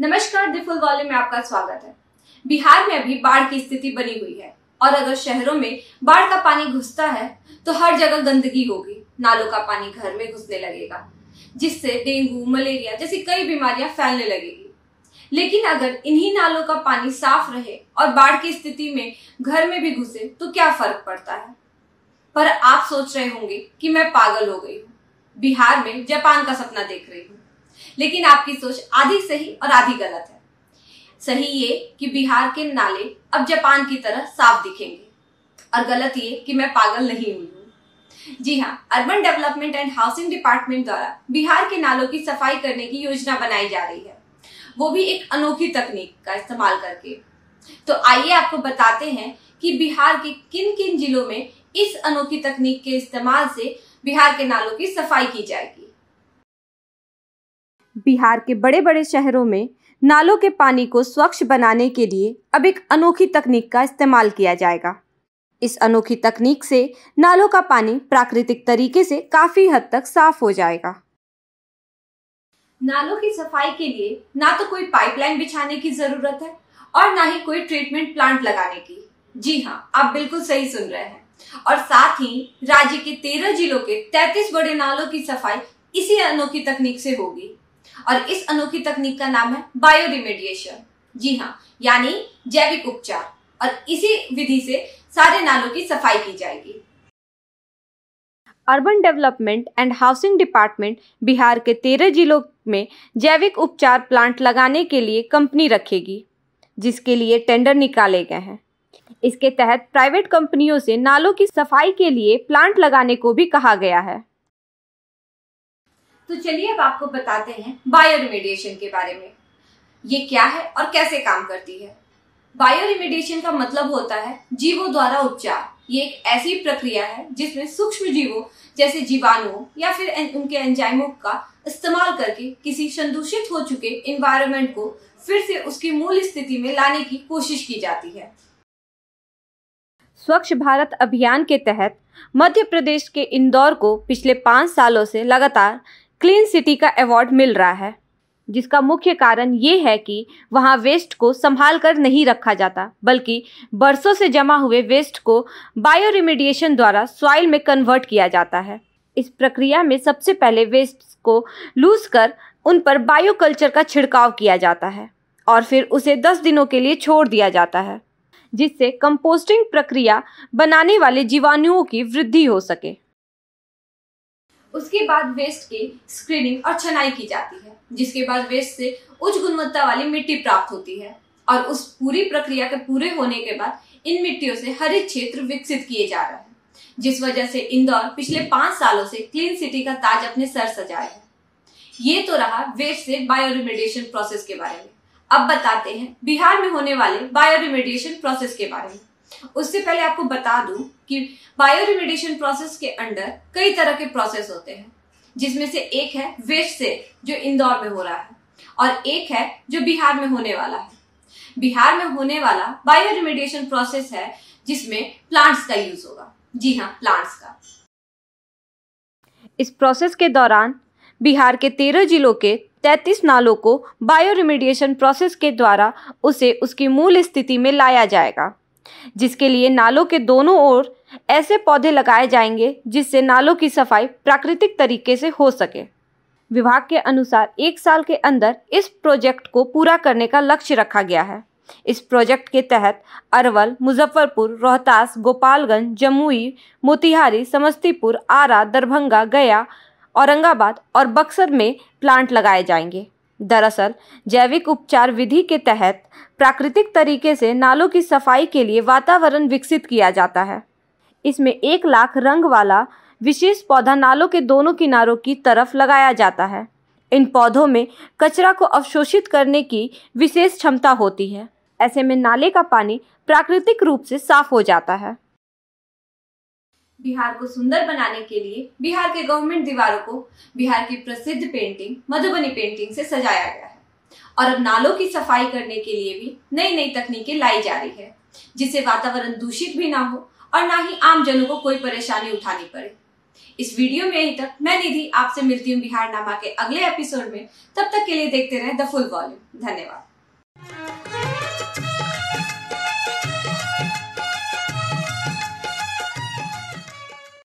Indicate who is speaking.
Speaker 1: नमस्कार, the full volume में आपका स्वागत है। बिहार में अभी बाढ़ की स्थिति बनी हुई है और अगर शहरों में बाढ़ का पानी घुसता है तो हर जगह गंदगी होगी, नालों का पानी घर में घुसने लगेगा, जिससे डेंगू, मलेरिया जैसी कई बीमारियां फैलने लगेगी। लेकिन अगर इन्हीं नालों का पानी साफ रहे और बाढ़ की स्थिति में घर में भी घुसे तो क्या फर्क पड़ता है। पर आप सोच रहे होंगे कि मैं पागल हो गई हूँ, बिहार में जापान का सपना देख रही हूँ। लेकिन आपकी सोच आधी सही और आधी गलत है। सही ये कि बिहार के नाले अब जापान की तरह साफ दिखेंगे और गलत ये कि मैं पागल नहीं हुई हूँ। जी हाँ, urban development and housing department द्वारा बिहार के नालों की सफाई करने की योजना बनाई जा रही है, वो भी एक अनोखी तकनीक का इस्तेमाल करके। तो आइए आपको बताते हैं कि बिहार के किन किन जिलों में इस अनोखी तकनीक के इस्तेमाल से बिहार के नालों की सफाई की जाएगी।
Speaker 2: बिहार के बड़े बड़े शहरों में नालों के पानी को स्वच्छ बनाने के लिए अब एक अनोखी तकनीक का इस्तेमाल किया जाएगा। इस अनोखी तकनीक से नालों का पानी प्राकृतिक तरीके से काफी हद तक साफ हो जाएगा।
Speaker 1: नालों की सफाई के लिए ना तो कोई पाइपलाइन बिछाने की जरूरत है और ना ही कोई ट्रीटमेंट प्लांट लगाने की। जी हाँ, आप बिल्कुल सही सुन रहे हैं। और साथ ही राज्य के 13 जिलों के 33 बड़े नालों की सफाई इसी अनोखी तकनीक से होगी और इस अनोखी तकनीक का नाम है बायो रिमेडिएशन। जी हाँ, यानी जैविक उपचार। और इसी विधि से सारे नालों की सफाई की जाएगी।
Speaker 2: Urban development and housing department Bihar के 13 जिलों में जैविक उपचार प्लांट लगाने के लिए कंपनी रखेगी, जिसके लिए टेंडर निकाले गए हैं। इसके तहत प्राइवेट कंपनियों से नालों की सफाई के लिए प्लांट लगाने को भी कहा गया है।
Speaker 1: तो चलिए अब आपको बताते हैं बायो रिमेडिएशन के बारे में। ये क्या है और कैसे काम करती है। बायो रिमेडिएशन का मतलब होता है जीवों द्वारा उपचार। ये एक ऐसी प्रक्रिया है जिसमें सूक्ष्म जीवों जैसे जीवाणुओं या फिर उनके एंजाइमों का इस्तेमाल करके किसी संदूषित हो चुके एनवायरनमेंट को फिर से उसकी मूल स्थिति में लाने की कोशिश की जाती है।
Speaker 2: स्वच्छ भारत अभियान के तहत मध्य प्रदेश के इंदौर को पिछले 5 सालों से लगातार क्लीन सिटी का अवार्ड मिल रहा है, जिसका मुख्य कारण ये है कि वहाँ वेस्ट को संभाल कर नहीं रखा जाता, बल्कि बरसों से जमा हुए वेस्ट को बायो रिमेडिएशन द्वारा सॉइल में कन्वर्ट किया जाता है। इस प्रक्रिया में सबसे पहले वेस्ट को लूज कर उन पर बायो कल्चर का छिड़काव किया जाता है और फिर उसे 10 दिनों के लिए छोड़ दिया जाता है, जिससे कंपोस्टिंग प्रक्रिया बनाने वाले जीवाणुओं की वृद्धि हो सके।
Speaker 1: उसके बाद वेस्ट की स्क्रीनिंग और छनाई की जाती है, जिसके बाद वेस्ट से उच्च गुणवत्ता वाली मिट्टी प्राप्त होती है और उस पूरी प्रक्रिया के पूरे होने के बाद इन मिट्टियों से हरित क्षेत्र विकसित किए जा रहे हैं, जिस वजह से इंदौर पिछले 5 सालों से क्लीन सिटी का ताज अपने सर सजाए है। ये तो रहा वेस्ट से बायो रिमेडिएशन प्रोसेस के बारे में। अब बताते हैं बिहार में होने वाले बायो रिमेडिएशन प्रोसेस के बारे में। उससे पहले आपको बता दूं कि बायो रिमेडिएशन प्रोसेस के अंडर कई तरह के प्रोसेस होते हैं, जिसमें से एक है वेस्ट से जो इंदौर में हो रहा है और एक है जो बिहार में होने वाला है। बिहार में होने वाला बायो रिमेडिएशन प्रोसेस है जिसमें प्लांट्स का यूज होगा। जी हाँ, प्लांट्स का।
Speaker 2: इस प्रोसेस के दौरान बिहार के 13 जिलों के 33 नालों को बायो रिमेडिएशन प्रोसेस के द्वारा उसे उसकी मूल स्थिति में लाया जाएगा, जिसके लिए नालों के दोनों ओर ऐसे पौधे लगाए जाएंगे जिससे नालों की सफाई प्राकृतिक तरीके से हो सके। विभाग के अनुसार 1 साल के अंदर इस प्रोजेक्ट को पूरा करने का लक्ष्य रखा गया है। इस प्रोजेक्ट के तहत अरवल, मुजफ्फरपुर, रोहतास, गोपालगंज, जमुई, मोतिहारी, समस्तीपुर, आरा, दरभंगा, गया, औरंगाबाद और बक्सर में प्लांट लगाए जाएंगे। दरअसल जैविक उपचार विधि के तहत प्राकृतिक तरीके से नालों की सफाई के लिए वातावरण विकसित किया जाता है। इसमें 1 लाख रंग वाला विशेष पौधा नालों के दोनों किनारों की तरफ लगाया जाता है। इन पौधों में कचरा को अवशोषित करने की विशेष क्षमता होती है। ऐसे में नाले का पानी प्राकृतिक रूप से साफ हो जाता है।
Speaker 1: बिहार को सुंदर बनाने के लिए बिहार के गवर्नमेंट दीवारों को बिहार की प्रसिद्ध पेंटिंग मधुबनी पेंटिंग से सजाया गया है और अब नालों की सफाई करने के लिए भी नई नई तकनीकें लाई जा रही है, जिससे वातावरण दूषित भी ना हो और ना ही आम जनों को कोई परेशानी उठानी पड़े। इस वीडियो में यहीं तक। मैं निधि आपसे मिलती हूँ बिहारनामा के अगले एपिसोड में। तब तक के लिए देखते रहें द फुल वॉल्यूम। धन्यवाद।